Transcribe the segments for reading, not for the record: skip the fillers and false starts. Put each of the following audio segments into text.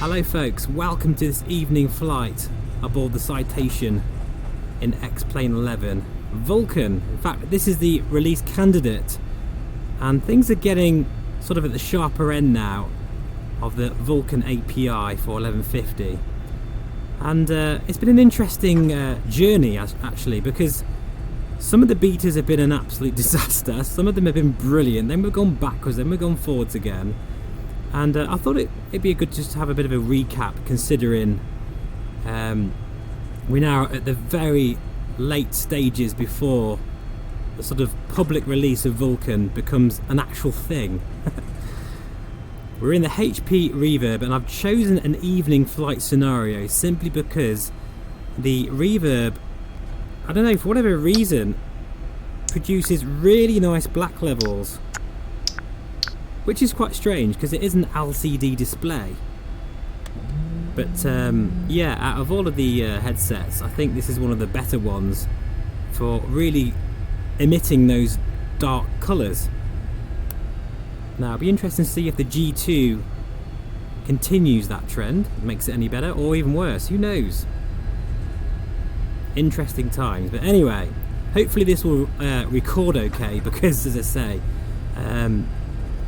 Hello folks, welcome to this evening flight aboard the Citation in X-Plane 11 Vulcan. In fact, this is the release candidate and things are getting sort of at the sharper end now of the Vulcan API for 1150. And it's been an interesting journey actually, because some of the betas have been an absolute disaster, some of them have been brilliant, then we've gone backwards, then we've gone forwards again. And I thought it'd be good just to have a bit of a recap, considering we're now at the very late stages before the sort of public release of Vulcan becomes an actual thing. We're in the HP Reverb, and I've chosen an evening flight scenario simply because the Reverb, I don't know, for whatever reason, produces really nice black levels, which is quite strange because it is an LCD display. But yeah, out of all of the headsets, I think this is one of the better ones for really emitting those dark colours. Now it'll be interesting to see if the G2 continues that trend, makes it any better or even worse, who knows. Interesting times. But anyway, hopefully this will record okay, because as I say,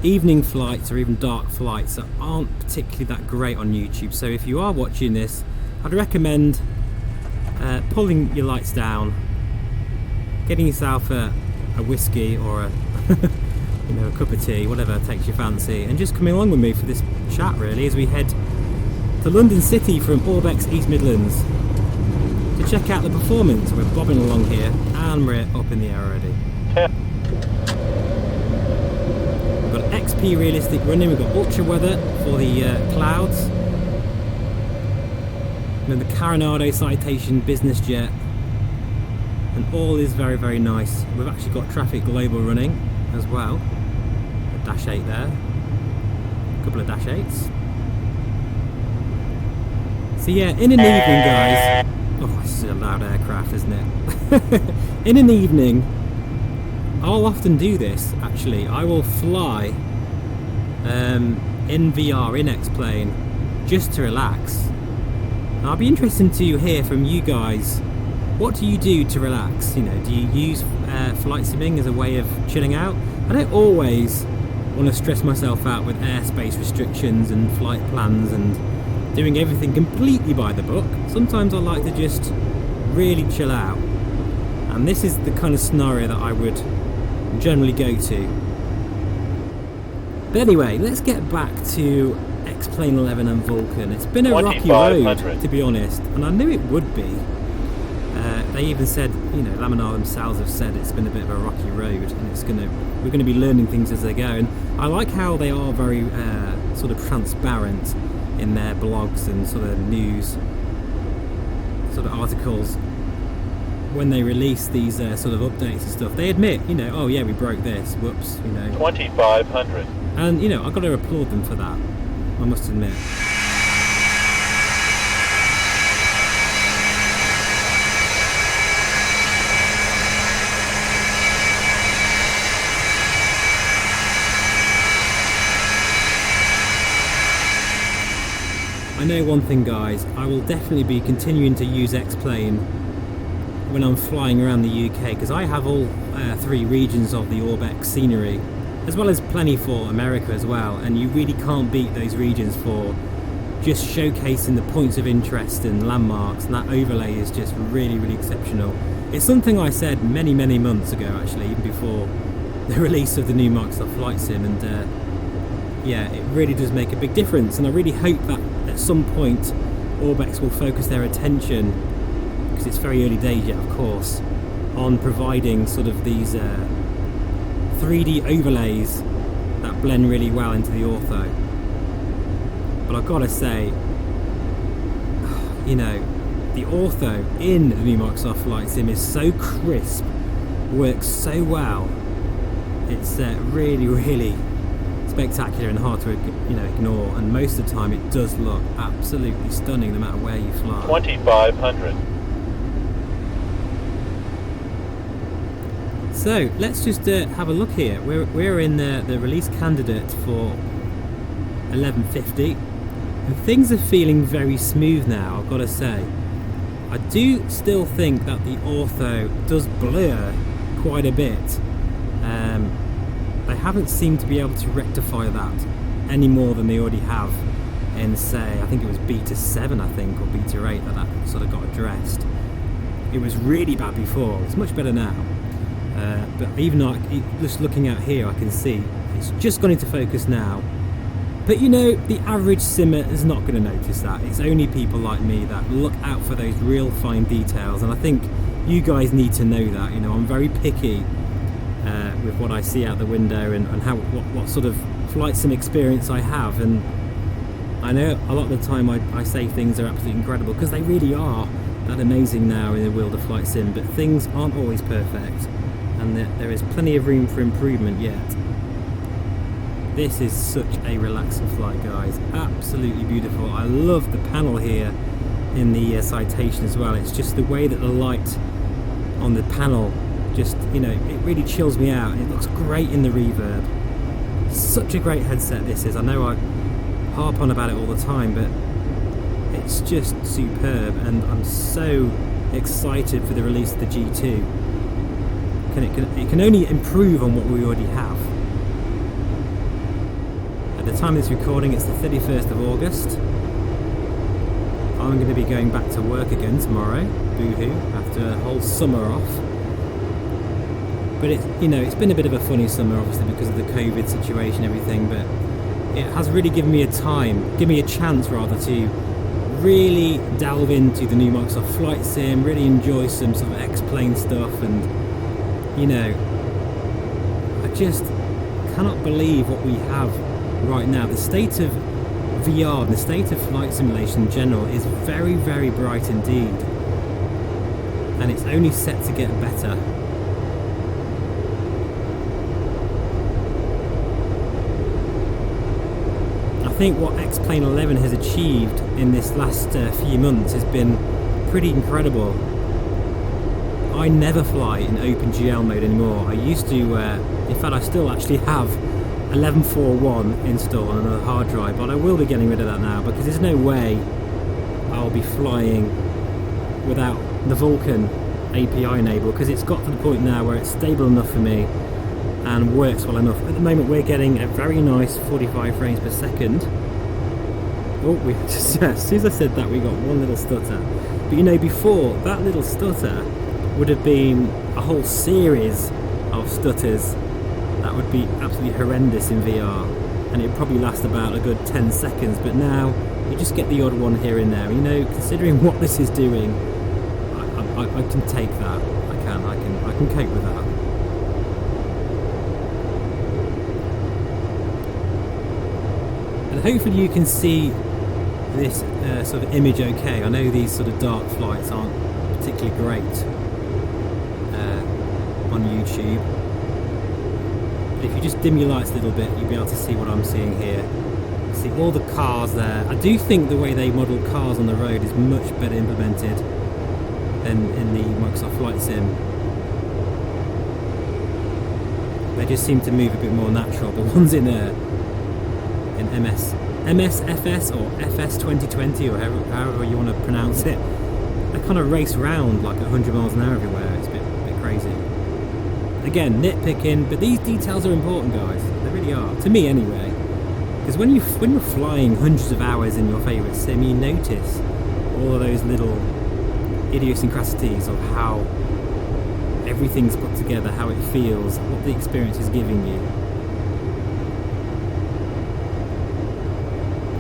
evening flights or even dark flights aren't particularly that great on YouTube. So if you are watching this, I'd recommend pulling your lights down, getting yourself a whiskey or a you know, a cup of tea, whatever takes your fancy, and just coming along with me for this chat really as we head to London City from Orbx East Midlands to check out the performance. We're bobbing along here and we're up in the air already. We've got XP realistic running, we've got ultra weather for the clouds, and then the Coronado Citation business jet, and all is very, very nice. We've actually got traffic global running as well, a dash 8 there, a couple of dash 8s. So yeah, in an evening guys, oh this is a loud aircraft isn't it? In an evening I'll often do this actually. I will fly in VR, in X-Plane, just to relax. Now, I'll be interested to hear from you guys, what do you do to relax? You know, do you use flight simming as a way of chilling out? I don't always want to stress myself out with airspace restrictions and flight plans and doing everything completely by the book. Sometimes I like to just really chill out, and this is the kind of scenario that I would generally go to. But anyway, let's get back to X-Plane 11 and Vulcan. It's been a rocky road, to be honest, and I knew it would be. They even said, you know, Laminar themselves have said it's been a bit of a rocky road, and we're gonna be learning things as they go. And I like how they are very sort of transparent in their blogs and sort of news sort of articles. When they release these sort of updates and stuff, they admit, you know, oh yeah, we broke this, whoops, you know. 2500. And you know, I've got to applaud them for that, I must admit. I know one thing guys, I will definitely be continuing to use X-Plane when I'm flying around the UK, because I have all 3 regions of the Orbx scenery, as well as plenty for America as well, and you really can't beat those regions for just showcasing the points of interest and landmarks, and that overlay is just really, really exceptional. It's something I said many, many months ago actually, even before the release of the new Microsoft Flight Sim, and yeah, it really does make a big difference, and I really hope that at some point Orbx will focus their attention, because it's very early days yet of course, on providing sort of these 3D overlays that blend really well into the ortho. But I've got to say, you know, the ortho in the new Microsoft Flight Sim is so crisp, works so well. It's really, really spectacular and hard to, you know, ignore, and most of the time it does look absolutely stunning no matter where you fly. 2500. So let's just have a look here. We're in the release candidate for 1150. And things are feeling very smooth now, I've got to say. I do still think that the ortho does blur quite a bit. They haven't seemed to be able to rectify that any more than they already have in, say, I think it was beta 7, I think, or beta 8 that sort of got addressed. It was really bad before. It's much better now. But even just looking out here, I can see it's just gone into focus now. But you know, the average simmer is not going to notice that. It's only people like me that look out for those real fine details, and I think you guys need to know that. You know, I'm very picky with what I see out the window and what sort of flight sim experience I have, and I know a lot of the time I say things are absolutely incredible because they really are that amazing now in the world of flight sim, but things aren't always perfect, and there is plenty of room for improvement yet. This is such a relaxing flight, guys. Absolutely beautiful. I love the panel here in the citation as well. It's just the way that the light on the panel just, you know, it really chills me out. It looks great in the reverb. Such a great headset this is. I know I harp on about it all the time, but it's just superb, and I'm so excited for the release of the G2. It can only improve on what we already have. At the time of this recording, it's the 31st of August. I'm going to be going back to work again tomorrow, boohoo, after a whole summer off. But it's been a bit of a funny summer, obviously, because of the COVID situation and everything, but it has really given me a chance to really delve into the new Microsoft Flight Sim, really enjoy some sort of X-Plane stuff, and you know, I just cannot believe what we have right now. The state of VR, the state of flight simulation in general is very, very bright indeed, and it's only set to get better. I think what X-Plane 11 has achieved in this last few months has been pretty incredible. I never fly in OpenGL mode anymore. I used to, in fact I still actually have 11.4.1 installed on another hard drive, but I will be getting rid of that now because there's no way I'll be flying without the Vulcan API enabled, because it's got to the point now where it's stable enough for me and works well enough. At the moment we're getting a very nice 45 frames per second. Oh, as soon as I said that, we got one little stutter. But you know, before, that little stutter would have been a whole series of stutters that would be absolutely horrendous in VR, and it'd probably last about a good 10 seconds, but now you just get the odd one here and there. You know, considering what this is doing, I can take that. I can cope with that. And hopefully you can see this sort of image okay. I know these sort of dark flights aren't particularly great on YouTube, but if you just dim your lights a little bit, you'll be able to see what I'm seeing here. See all the cars there. I do think the way they model cars on the road is much better implemented than in the Microsoft Flight Sim. They just seem to move a bit more natural. The ones in MSFS or FS 2020 or however you want to pronounce it, they kind of race round like 100 miles an hour everywhere. It's a bit crazy. Again, nitpicking, but these details are important, guys. They really are, to me anyway. Because when you're flying hundreds of hours in your favourite sim, you notice all of those little idiosyncrasies of how everything's put together, how it feels, what the experience is giving you.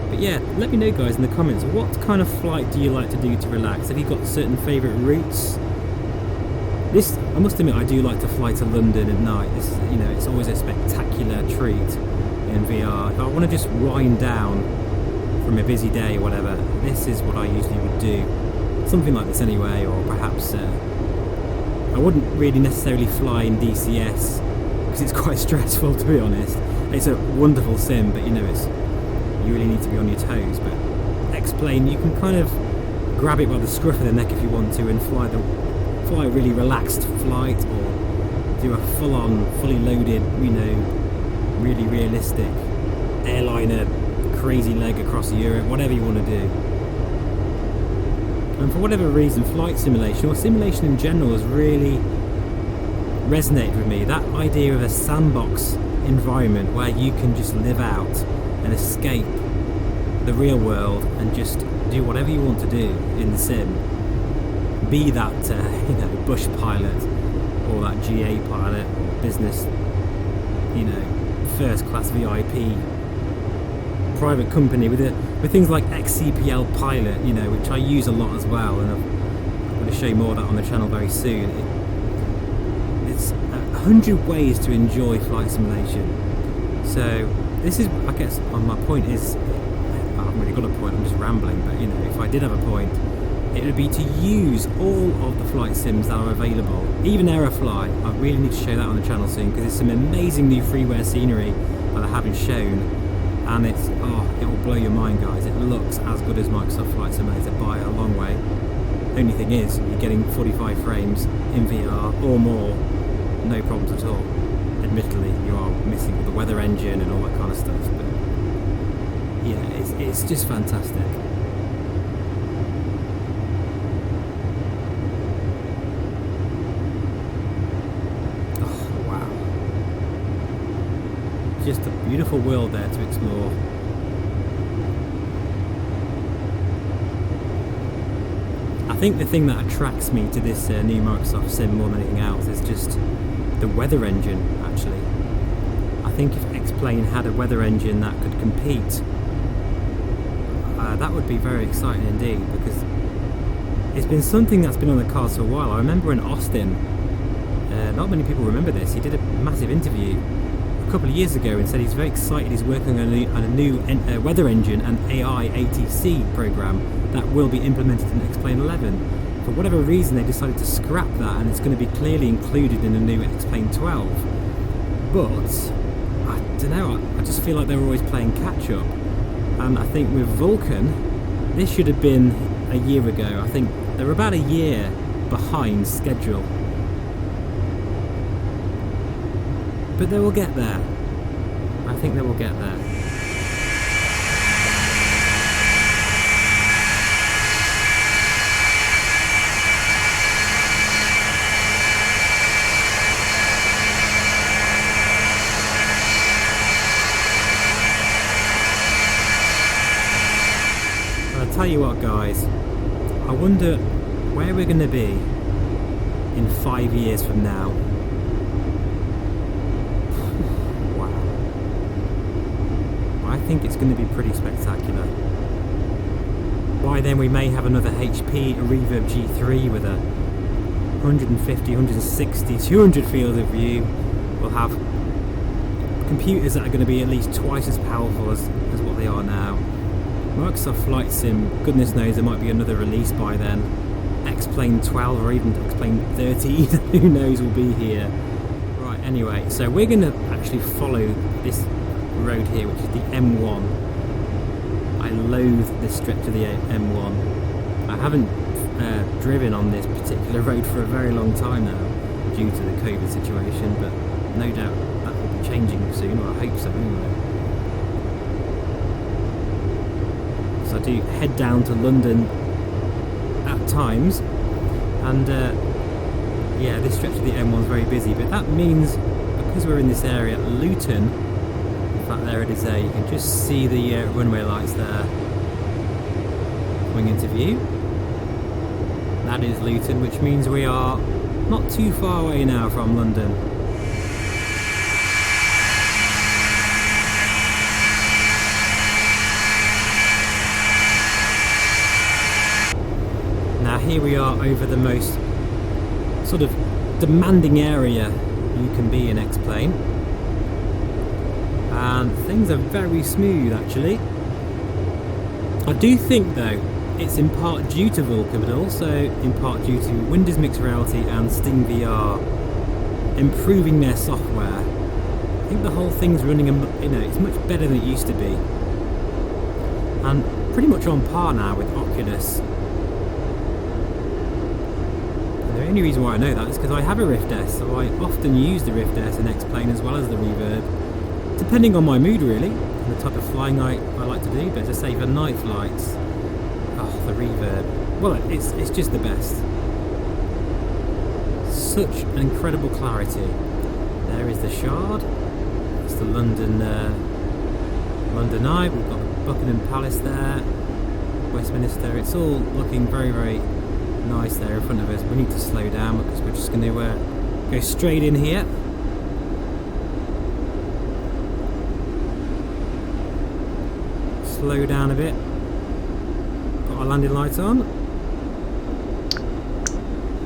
But yeah, let me know, guys, in the comments, what kind of flight do you like to do to relax? Have you got certain favourite routes? This, I must admit, I do like to fly to London at night. This, you know, it's always a spectacular treat in VR. If I want to just wind down from a busy day or whatever, this is what I usually would do. Something like this anyway, or perhaps I wouldn't really necessarily fly in DCS because it's quite stressful, to be honest. It's a wonderful sim, but you know, you really need to be on your toes. But X-Plane, you can kind of grab it by the scruff of the neck if you want to and fly a really relaxed flight, or do a full-on, fully loaded, you know, really realistic airliner crazy leg across Europe, whatever you want to do. And for whatever reason, flight simulation, or simulation in general, has really resonated with me. That idea of a sandbox environment where you can just live out and escape the real world and just do whatever you want to do in the sim. Be that bush pilot, or that GA pilot, or business, first class VIP private company with things like XCPL Pilot, which I use a lot as well, and I'm going to show you more of that on the channel very soon. It's 100 ways to enjoy flight simulation. So this is, I guess, my point is, I haven't really got a point, I'm just rambling, but if I did have a point, it would be to use all of the flight sims that are available, even Aerofly. I really need to show that on the channel soon, because there's some amazing new freeware scenery that I haven't shown, and it will blow your mind, guys. It looks as good as Microsoft Flight Simulator by a long way. Only thing is, you're getting 45 frames in VR or more, no problems at all. Admittedly, you are missing all the weather engine and all that kind of stuff, but yeah, it's just fantastic. Just a beautiful world there to explore. I think the thing that attracts me to this new Microsoft Sim more than anything else is just the weather engine, actually. I think if X-Plane had a weather engine that could compete, that would be very exciting indeed, because it's been something that's been on the cards for a while. I remember in Austin, not many people remember this, he did a massive interview a couple of years ago and said he's very excited. He's working on a new weather engine and AI ATC program that will be implemented in X-Plane 11. For whatever reason, they decided to scrap that, and it's going to be clearly included in the new X-Plane 12. But I don't know, I just feel like they're always playing catch up. And I think with Vulcan, this should have been a year ago. I think they're about a year behind schedule. But they will get there. I think they will get there. I'll tell you what, guys, I wonder where we're going to be in 5 years from now. I think it's going to be pretty spectacular. By then we may have another HP Reverb G3 with a 150, 160, 200 field of view. We'll have computers that are going to be at least twice as powerful as what they are now. Microsoft Flight Sim, goodness knows there might be another release by then. X-Plane 12 or even X-Plane 13, who knows, will be here. Right, anyway, so we're going to actually follow this road here, which is the M1. I loathe this stretch of the M1. I haven't driven on this particular road for a very long time now due to the COVID situation, but no doubt that will be changing soon, or I hope so anyway. So I do head down to London at times, and yeah, this stretch of the M1 is very busy, but that means because we're in this area, Luton, there it is there, you can just see the runway lights there coming into view. That is Luton, which means we are not too far away now from London. Now here we are over the most sort of demanding area you can be in X-Plane. And things are very smooth, actually. I do think, though, it's in part due to Vulkan, but also in part due to Windows Mixed Reality and Steam VR improving their software. I think the whole thing's running, it's much better than it used to be. And pretty much on par now with Oculus. And the only reason why I know that is because I have a Rift S, so I often use the Rift S in X-Plane as well as the Reverb. depending on my mood really, and the type of flying I like to do. But as I say, for night flights, oh, the reverb, well, it's just the best. Such an incredible clarity. There is the Shard. It's the London Eye. We've got Buckingham Palace there, Westminster. It's all looking very, very nice there in front of us. We need to slow down because we're just going to go straight in here. Slow down a bit. Got our landing lights on.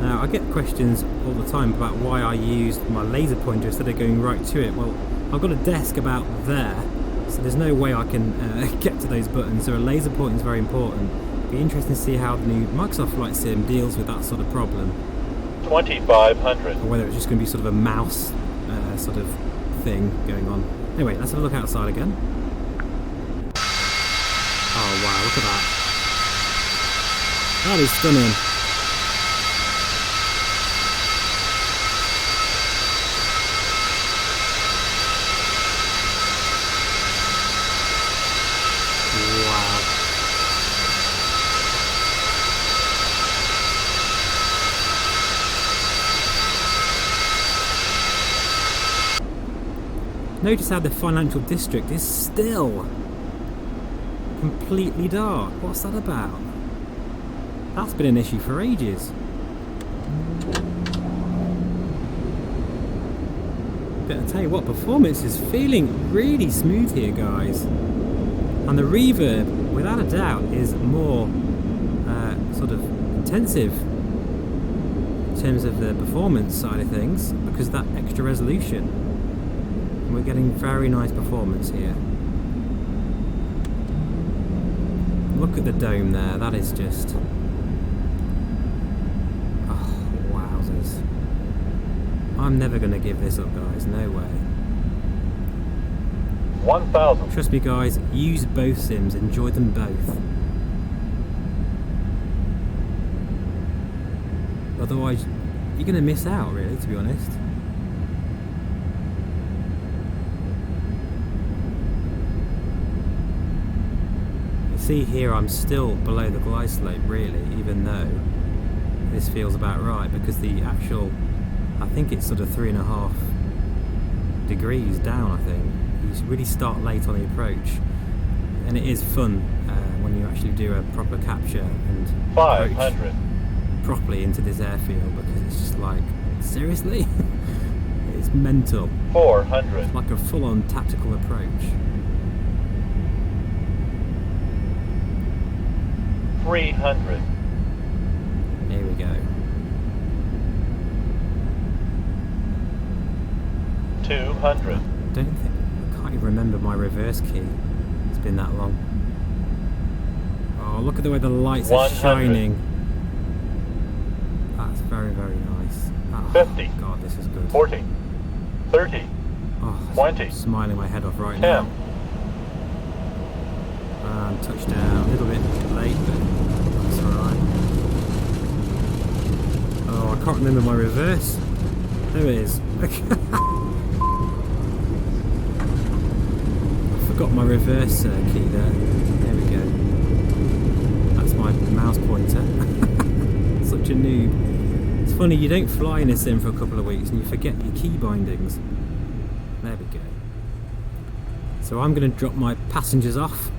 Now I get questions all the time about why I used my laser pointer instead of going right to it. Well, I've got a desk about there, so there's no way I can get to those buttons, so a laser pointer is very important. It'll be interesting to see how the new Microsoft Flight Sim deals with that sort of problem. 2500. Or whether it's just going to be sort of a mouse sort of thing going on. Anyway, let's have a look outside again. Oh wow, look at that. That is stunning. Wow. Notice how the financial district is still completely dark. What's that about? That's been an issue for ages. But I tell you what, performance is feeling really smooth here, guys. And the reverb, without a doubt, is more sort of intensive in terms of the performance side of things because of that extra resolution. And we're getting very nice performance here. Look at the dome there, that is just... oh, wowzers. I'm never going to give this up, guys, no way. 1000. Trust me, guys, use both sims, enjoy them both. Otherwise, you're going to miss out, really, to be honest. See here, I'm still below the glide slope really, even though this feels about right, because the actual, I think it's sort of 3.5 degrees down. I think you really start late on the approach, and it is fun when you actually do a proper capture and 500 properly into this airfield, because it's just like, seriously? It's mental. 400. It's like a full-on tactical approach. 300. Here we go. 200. I can't even remember my reverse key. It's been that long. Oh, look at the way the lights are 100. shining. That's very, very nice. Oh, 50. God, this is good. 40. 30. Oh, 20. I'm smiling my head off right 10. now. And touchdown. A little bit late, but that's alright. Oh, I can't remember my reverse. There it is. I forgot my reverse key there. There we go. That's my mouse pointer. Such a noob. It's funny, you don't fly in a sim for a couple of weeks and you forget your key bindings. There we go. So I'm going to drop my passengers off.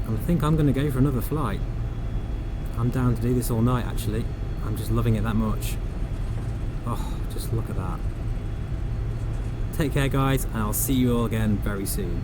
I think I'm going to go for another flight. I'm down to do this all night actually. I'm just loving it that much. Oh, just look at that. Take care guys, and I'll see you all again very soon.